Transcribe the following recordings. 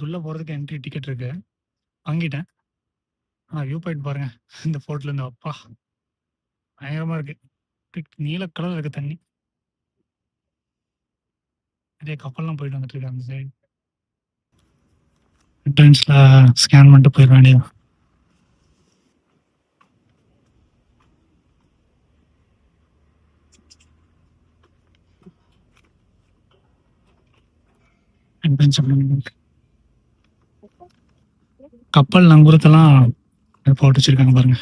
உள்ள போறதுக்கு entry ticket இருக்கு. வாங்கிட்டேன். ஆனா வியூ பாயிண்ட் பாருங்க. இந்த ஃபோர்ட்லேருந்து அப்பா! பயங்கரமா இருக்கு. நீல கலர்ல இருக்கு தண்ணி. நெறைய கப்பல்லாம் போயிட்டு வந்துட்டு இருக்கு அந்த சைடு. என்ட்ரன்ஸ்ல ஸ்கேன் பண்ணிட்டு போயிட வேண்டியது. என்ட்ரன்ஸ் கப்பல் நங்கூரத்தெல்லாம் போட்டு வச்சிருக்காங்க பாருங்க.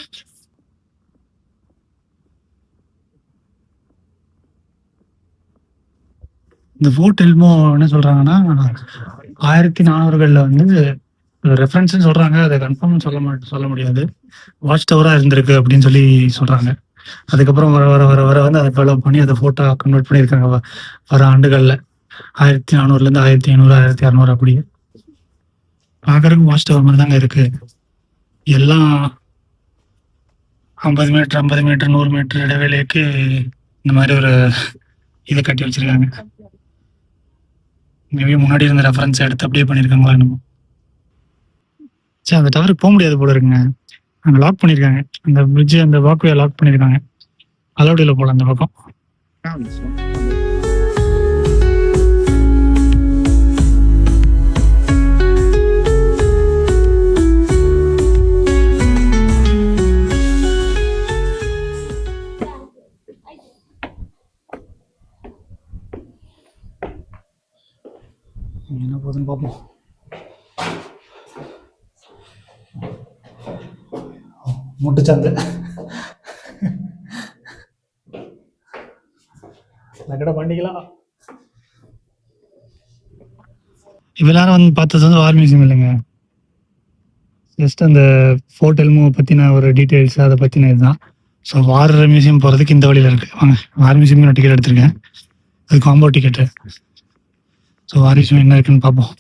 இந்த ஃபோர்ட் எல்மோ என்ன சொல்றாங்கன்னா 1400களில் வந்து ரெஃபரன்ஸ்னு சொல்றாங்க. அதை கன்ஃபார்ம் சொல்ல முடியாது. வாட்ச் டவரா இருந்திருக்கு அப்படின்னு சொல்லி சொல்றாங்க. அதுக்கப்புறம் வர வர வர வர வந்து அதை டெவலப் பண்ணி அதை ஃபோட்டோ கன்வெர்ட் பண்ணியிருக்காங்க வர ஆண்டுகளில். 1400லேருந்து 1500 1600 அப்படி பார்க்கறதுக்கு வாட்ச் டவர் மாதிரி தாங்க இருக்கு. எல்லாம் 50 மீட்டர் 50 மீட்டர் 100 மீட்டர் இடைவேளைக்கு இந்த மாதிரி ஒரு இதை கட்டி வச்சிருக்காங்க. மேபி முன்னாடி இருந்த ரெஃபரன்ஸ் எடுத்து அப்படியே பண்ணியிருக்காங்களா என்னமோ. சரி, அந்த டவருக்கு போக முடியாது போல இருக்குங்க. அங்கே லாக் பண்ணியிருக்காங்க. அந்த பிரிட்ஜ் அந்த வாக்வே லாக் பண்ணியிருக்காங்க. அலௌட் இல்லை போல அந்த பக்கம். என்ன போகுதுன்னு பார்ப்போம். முட்டுச்சந்து கடை பண்ணிக்கலாம். இவ்வளோ வந்து பார்த்தது வந்து வார் மியூசியம் இல்லைங்க. ஜஸ்ட் அந்த ஃபோர்ட் எல்மோ பற்றின ஒரு டீட்டெயில்ஸ் அதை பற்றின இதுதான். ஸோ வார் மியூசியம் போகிறதுக்கு இந்த வழியில் இருக்குது. வாங்க, வார் மியூசியம் நான் டிக்கெட் எடுத்திருக்கேன். அது காம்போ டிக்கெட்டு. ஸோ வார் மியூசியம் என்ன இருக்குன்னு பார்ப்போம்.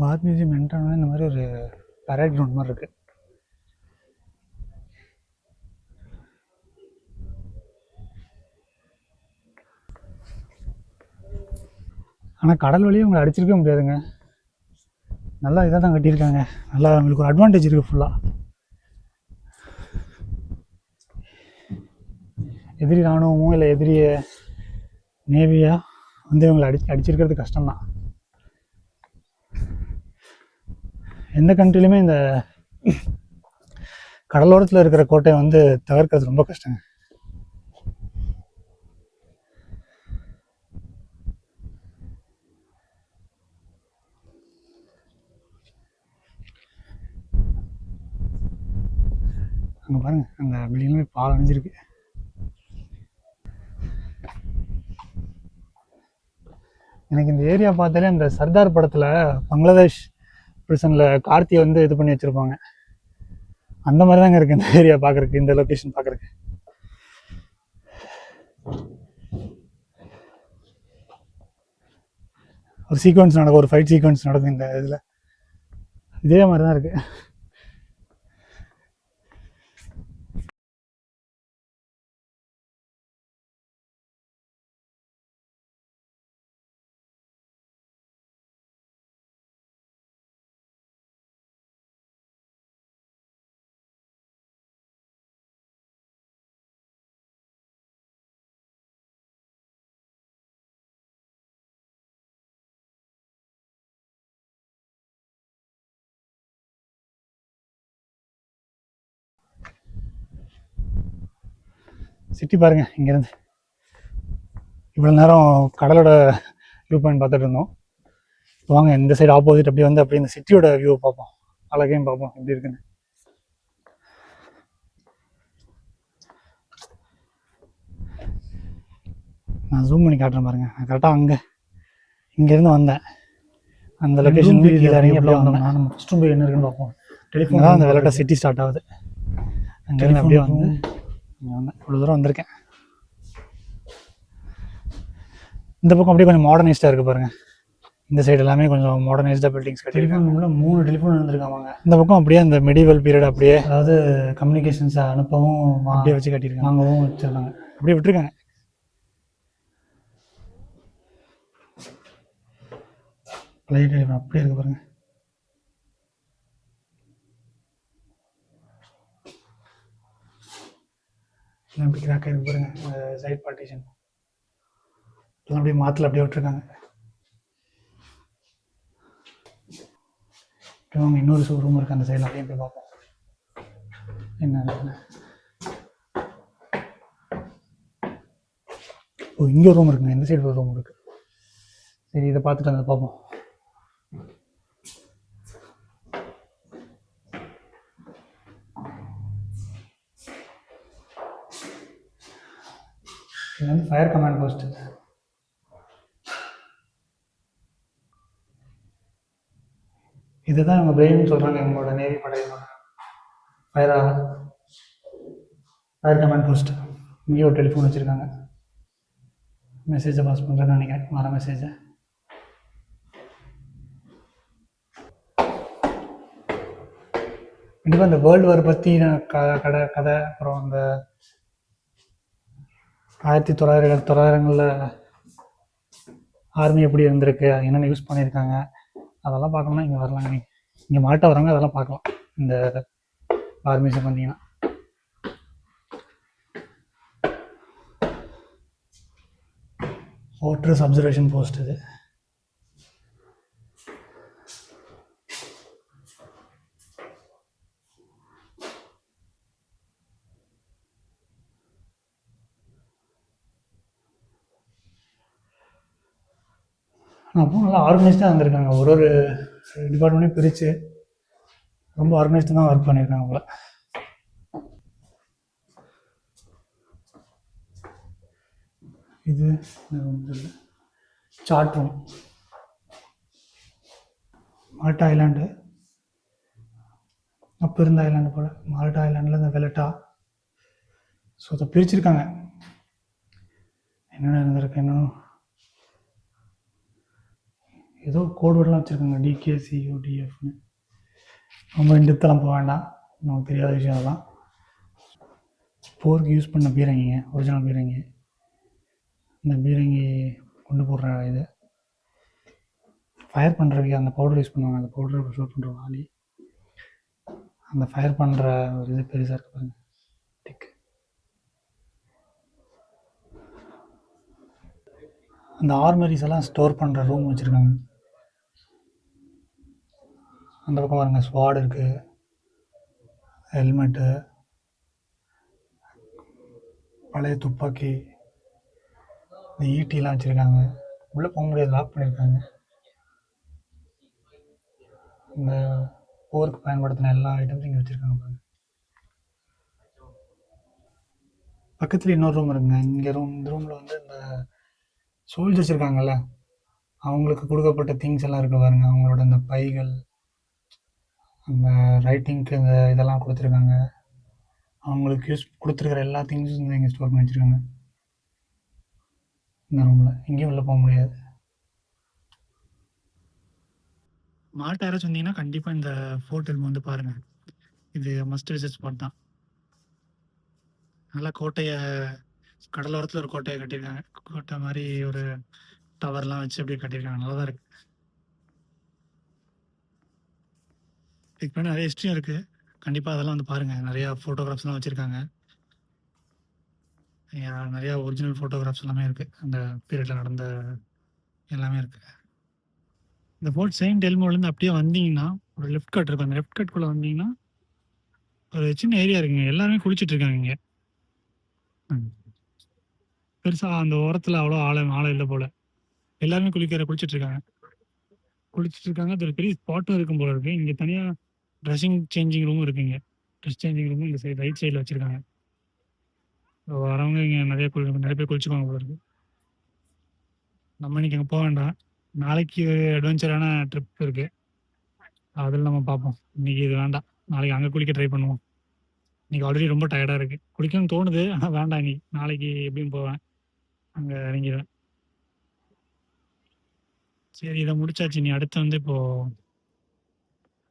வார் மியூசியம் என்ட்ரானா இந்த மாதிரி ஒரு பரேட் கிரவுண்ட் மாதிரி இருக்குது. ஆனால் கடல் வழியே உங்களை அடிச்சிருக்க முடியாதுங்க. நல்லா இதாக தான் கட்டியிருக்காங்க. நல்லா அவங்களுக்கு ஒரு அட்வான்டேஜ் இருக்குது. ஃபுல்லாக எதிரி இராணுவமோ இல்லை எதிரிய நேவியா வந்து இவங்களை அடிச்சிருக்கிறது கஷ்டம்தான். எந்த கண்ட்ரிலையுமே இந்த கடலோரத்தில் இருக்கிற கோட்டையை வந்து தவிர்க்கிறது ரொம்ப கஷ்டங்க. அங்கே பாருங்க, அந்த பில்டிங்ல பால் அணிஞ்சிருக்கு. எனக்கு இந்த ஏரியா பார்த்தாலே அந்த சர்தார் படத்தில் பங்களாதேஷ் பிரிசனில் கார்த்தியை வந்து இது பண்ணி வச்சுருப்பாங்க. அந்த மாதிரி தாங்க இருக்குது இந்த ஏரியா பார்க்குறக்கு, இந்த லொக்கேஷன் பார்க்குறக்கு. ஒரு சீக்வன்ஸ் நடக்கும், ஒரு ஃபைட் சீக்வன்ஸ் நடக்கும் இந்த இதில். இதே மாதிரி தான் இருக்குது. சிட்டி பாருங்க, இங்கேருந்து இவ்வளோ நேரம் கடலோட வியூ பாயிண்ட் பார்த்துட்டு இருந்தோம். வாங்க இந்த சைடு ஆப்போசிட் அப்படியே வந்து அப்படியே இந்த சிட்டியோட வியூவை பார்ப்போம். அழகையும் பார்ப்போம் எப்படி இருக்குன்னு. நான் ஜூம் பண்ணி காட்டுறேன் பாருங்க. நான் கரெக்டாக இங்கேருந்து வந்தேன். அந்த லொக்கேஷன் கீழே இறங்கி அப்படியே வந்தோம். நம்ம ஃபஸ்ட் ரூம் என்ன இருக்குன்னு பார்ப்போம். டெலிஃபோன் தான் அந்த விளையாட்ட சிட்டி ஸ்டார்ட் ஆகுது. அங்கேருந்து அப்படியே வந்து இங்கே வந்தேன். இவ்வளோ தூரம் வந்திருக்கேன். இந்த பக்கம் அப்படியே கொஞ்சம் மாடர்னைஸ்டாக இருக்குது பாருங்கள். இந்த சைடு எல்லாமே கொஞ்சம் மாடர்னைஸ்டாக பில்டிங்ஸ் கட்டியிருக்காங்க. 3 டெலிஃபோன் இருந்திருக்காங்க. இந்த பக்கம் அப்படியே அந்த மெடிவல் பீரியட் அப்படியே, அதாவது கம்யூனிகேஷன்ஸை அனுப்பவும் அப்படியே வச்சு கட்டியிருக்காங்க. வாங்கவும் வச்சுருக்காங்க. அப்படியே விட்டுருக்காங்க. பழைய டெலிஃபோன் அப்படியே இருக்கு பாருங்க. எப்படி கிராக் ஆகிருக்கு பாருங்க. சைட் பார்ட்டிஷன் அப்படியே மாற்றல அப்படியே விட்டுருக்காங்க. அவங்க இன்னொரு ரூம் இருக்குது அந்த சைடில், அப்படியே போய் பார்ப்போம் என்ன இருக்குன்னு. ஓ, இங்கே ஒரு ரூம் இருக்குங்க, இந்த சைடு ஒரு ரூம் இருக்குது. சரி, இதை பார்த்துட்டு அதை பார்ப்போம். இது வந்து ஃபயர் கமாண்ட் போஸ்ட். இதுதான் இவங்க பிரெயின் சொல்கிறாங்க, இவங்களோட நேவி படையோட ஃபயர் கமாண்ட் போஸ்ட். இங்கே ஒரு டெலிஃபோன் வச்சுருக்காங்க, மெசேஜை பாஸ் பண்ணுறேன்னு நினைக்கிறேன், வர மெசேஜை. கண்டிப்பாக இந்த வேர்ல்டு வார் பற்றி கதை, அப்புறம் அந்த 1900களில் ஆர்மி எப்படி இருந்திருக்கு, என்னென்ன யூஸ் பண்ணியிருக்காங்க, அதெல்லாம் பார்க்கணும்னா இங்கே வரலாங்க. இங்கே மாட்ட வரவங்க அதெல்லாம் பார்க்கலாம் இந்த ஆர்மிஸை வந்தீங்கன்னா. ஃபோர்ட்ரஸ் அப்சர்வேஷன் போஸ்ட் இது. அப்போ நல்லா ஆர்கனைஸ்டாக இருந்திருக்காங்க, ஒரு டிபார்ட்மெண்ட்டையும் பிரித்து ரொம்ப ஆர்கனைஸ்டாக தான் ஒர்க் பண்ணியிருக்காங்க போல. இது சார்ட் ரூம். மால்டா ஐலாண்டு, அப்போ இருந்த ஐலாண்டு போல். மால்டா ஐலாண்டில் இந்த வெலட்டா. ஸோ அதை பிரிச்சிருக்காங்க, என்னென்ன இருந்திருக்கு, என்னென்ன ஏதோ கோட் வேர்டெலாம் வச்சுருக்காங்க, DKCUDFன்னு. ரொம்ப இண்டெப்த்தெல்லாம் போக வேண்டாம், நமக்கு தெரியாத விஷயம் அதெல்லாம். போருக்கு யூஸ் பண்ண பீரங்கிங்க, ஒரிஜினல் பீரங்கி. இந்த பீரங்கி கொண்டு போடுற இது ஃபயர் பண்ணுறதுக்கு அந்த பவுடர் யூஸ் பண்ணுவாங்க, அந்த பவுடரை ஷூட் பண்ணுற வாலி. அந்த ஃபயர் பண்ணுற ஒரு இது பெருசாக இருக்கு பாருங்க, திக்கு. அந்த ஆர்மரிஸ் எல்லாம் ஸ்டோர் பண்ணுற ரூம் வச்சுருக்காங்க. அந்த பக்கம் பாருங்க, ஸ்வாட் இருக்குது, ஹெல்மெட்டு, பழைய துப்பாக்கி, இந்த ஈட்டிலாம் வச்சுருக்காங்க. உள்ளே போக முடியாது, லாக் பண்ணியிருக்காங்க. இந்த போருக்கு பயன்படுத்தின எல்லா ஐட்டம்ஸும் இங்கே வச்சுருக்காங்க பாருங்க. பக்கத்தில் இன்னொரு ரூம் இருக்குங்க. இந்த ரூமில் வந்து இந்த சோல்ஜர்ஸ் இருக்காங்கல்ல, அவங்களுக்கு கொடுக்கப்பட்ட திங்ஸ் எல்லாம் இருக்குது பாருங்க. அவங்களோட இந்த பைகள், அந்த ரைட்டிங்க்கு இந்த இதெல்லாம் கொடுத்துருக்காங்க. அவங்களுக்கு யூஸ் கொடுத்துருக்கிற எல்லா திங்ஸும் இங்கே ஸ்டோர் பண்ணி வச்சுருக்காங்க இந்த ரூமில். எங்கேயும் உள்ளே போக முடியாது. மால்டா யாராச்சும் வந்தீங்கன்னா கண்டிப்பாக இந்த ஹோட்டல் வந்து பாருங்கள், இது மஸ்ட் விசிட் ஸ்பாட் தான். நல்லா கோட்டையை, கடலோரத்தில் ஒரு கோட்டையை கட்டியிருக்காங்க, கோட்டை மாதிரி ஒரு டவர்லாம் வச்சு அப்படியே கட்டியிருக்காங்க, நல்லா தான் இருக்குது. இதுக்கு பின்னாடி நிறைய ஹிஸ்ட்ரியும் இருக்குது, கண்டிப்பாக அதெல்லாம் வந்து பாருங்கள். நிறையா ஃபோட்டோகிராஃப்ஸ்லாம் வச்சுருக்காங்க, நிறையா ஒரிஜினல் ஃபோட்டோகிராஃப்ஸ் எல்லாமே இருக்குது, அந்த பீரியடில் நடந்த எல்லாமே இருக்குது. இந்த ஃபோர்ட் செயின்ட் எல்மோலேருந்து அப்படியே வந்தீங்கன்னா ஒரு லெஃப்ட் கட் இருக்கும், அந்த லெஃப்ட் கட்குள்ளே வந்தீங்கன்னா ஒரு சின்ன ஏரியா இருக்குங்க, எல்லாருமே குளிச்சுட்டு இருக்காங்க இங்கே. பெருசாக அந்த ஓரத்தில் அவ்வளோ ஆழம் இல்லை போல், எல்லாருமே குளிச்சுட்டு இருக்காங்க. அது ஒரு பெரிய ஸ்பாட்டும் இருக்கும் போல இருக்குது. இங்கே தனியாக ட்ரெஸ்ஸிங் சேஞ்சிங் ரூமும் இருக்குங்க, ட்ரெஸ் சேஞ்சிங் ரூமும் இந்த சைடு ரைட் சைடில் வச்சுருக்காங்க. வரவங்க இங்கே நிறைய பேர் குளிச்சுக்குவாங்க போல இருக்குது. நம்ம இன்னைக்கு அங்கே போக வேண்டாம், நாளைக்கு ஒரு அட்வென்ச்சரான ட்ரிப் இருக்குது, அதில் நம்ம பார்ப்போம். இன்னைக்கு இது வேண்டாம், நாளைக்கு அங்கே குளிக்க ட்ரை பண்ணுவோம். இன்னைக்கு ஆல்ரெடி ரொம்ப டயர்டாக இருக்குது, குளிக்கணும்னு தோணுது, ஆனால் வேண்டாம், இன்னைக்கு நாளைக்கு எப்படியும் போவேன், அங்கே இறங்கிடுவேன். சரி, இதை முடிச்சாச்சு. நீ அடுத்து வந்து இப்போது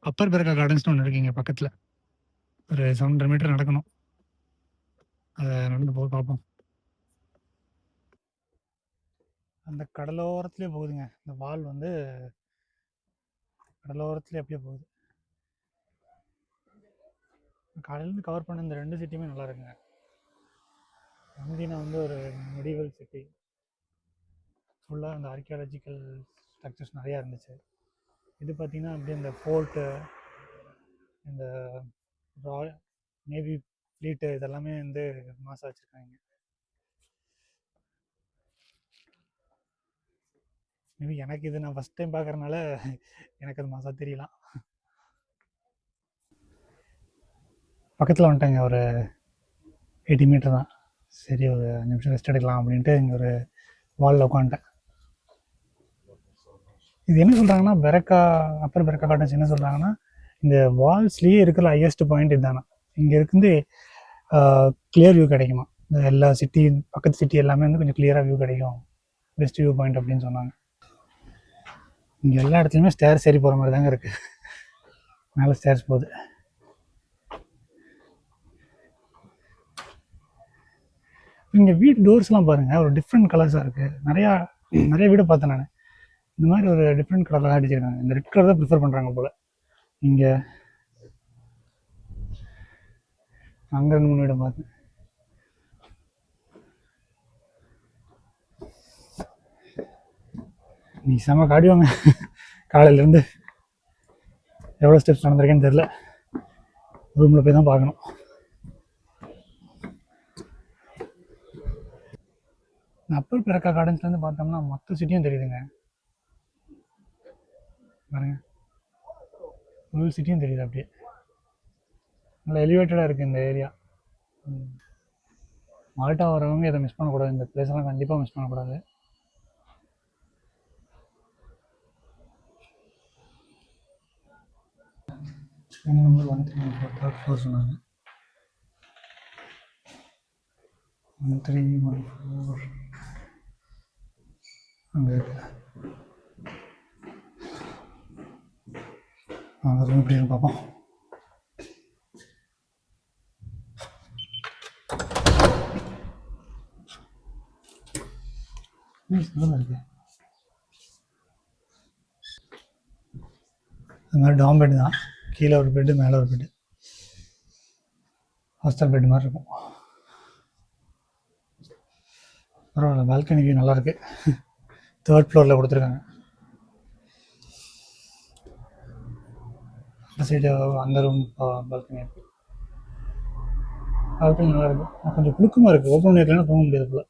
அப்பர் பெரக்கா கார்டன்ஸ்னு ஒன்று இருக்குங்க பக்கத்தில், ஒரு 700 மீட்டர் நடக்கணும், அதை நடந்து போய் பார்ப்போம். அந்த கடலோரத்துலேயே போகுதுங்க இந்த வால் வந்து, கடலோரத்துல எப்படியோ போகுது. காலையிலேருந்து கவர் பண்ண இந்த 2 சிட்டியுமே நல்லா இருக்குங்க. மதீனா வந்து ஒரு மெடிவல் சிட்டி, ஃபுல்லாக அந்த ஆர்கியாலஜிக்கல் ஸ்ட்ரக்சர்ஸ் நிறையா இருந்துச்சு. இது பார்த்தீங்கன்னா அப்படியே இந்த ஃபோர்ட்டு, இந்த ராயல் நேவி ஃப்ளீட்டு இதெல்லாமே வந்து மாசாக வச்சுருக்காங்க. மேபி எனக்கு இது நான் ஃபஸ்ட் டைம் பார்க்குறனால எனக்கு அது மாசாக தெரியலாம். பக்கத்தில் வந்துட்டேங்க, ஒரு 80 மீட்டர் தான். சரி ஒரு 5 நிமிஷம் ரெஸ்ட் எடுக்கலாம் அப்படின்ட்டு இங்கே ஒரு வாலில் உட்காந்துட்டேன். இது என்ன சொல்கிறாங்கன்னா, பெரக்கா அப்பர் பெரக்கா கார்டன்ஸ் என்ன சொல்கிறாங்கன்னா, இந்த வால்ஸ்லேயே இருக்கிற ஹையஸ்ட் பாயிண்ட் இதுதானா. இங்கே இருந்து கிளியர் வியூ கிடைக்குமா. இந்த எல்லா சிட்டி பக்கத்து சிட்டி எல்லாமே வந்து கொஞ்சம் கிளியராக வியூ கிடைக்கும், பெஸ்ட் வியூ பாயிண்ட் அப்படின்னு சொன்னாங்க. இங்கே எல்லா இடத்துலையுமே ஸ்டேர்ஸ் ஏறி போகிற மாதிரி தாங்க இருக்குது. மேலே ஸ்டேர்ஸ் போகுது. இங்கே வீடு டோர்ஸ்லாம் பாருங்கள், ஒரு டிஃப்ரெண்ட் கலர்ஸாக இருக்குது. நிறைய வீடு பார்த்தேன் நான். இந்த மாதிரி ஒரு டிஃப்ரெண்ட் கலர்லாம் அடிச்சிருக்காங்க. இந்த ரெட் கலர் தான் ப்ரிஃபர் பண்ணுறாங்க போல். இங்கே அங்கே 2-3 வீடு பார்த்தேன். நீ செம்ம காடிவாங்க. காலையிலேருந்து எவ்வளோ ஸ்டெப்ஸ் நடந்திருக்கேன்னு தெரில. ரூமில் போய் தான் பார்க்கணும். அப்பர் பெரக்கா கார்டன்ஸ்லேருந்து பார்த்தோம்னா மொத்த சிட்டியும் தெரியுதுங்க. பாருங்க, ஃபுல் சிட்டியும் தெரியுது. அப்படியே நல்லா எலிவேட்டடாக இருக்குது இந்த ஏரியா. மால்டா வரவங்க இதை மிஸ் பண்ணக்கூடாது. இந்த பிளேஸ்லாம் கண்டிப்பாக மிஸ் பண்ணக்கூடாது. நம்பர் 1314 தேர்ட் ஃப்ளோர் சொன்னாங்க. 1314 அங்கே இருக்கு. அங்கே ரூம் எப்படி இருக்கு பார்ப்போம். நல்லா இருக்கு. அது மாதிரி டாம் பெட் தான். கீழே ஒரு பெட்டு, மேலே ஒரு பெட்டு. ஹாஸ்டல் பெட் மாதிரி இருக்கும். பரவாயில்ல, பால்கனி வியூ நல்லாயிருக்கு. 3rd ஃப்ளோரில் கொடுத்துருக்காங்க. அந்த சைடு அந்த ரூம் பால்கனி இருக்குது. பால்கனி நல்லா இருக்குது. கொஞ்சம் புழுக்கமாக இருக்குது. ஓப்பன் பண்ணிக்கலாம் தூங்க முடியாது போல்.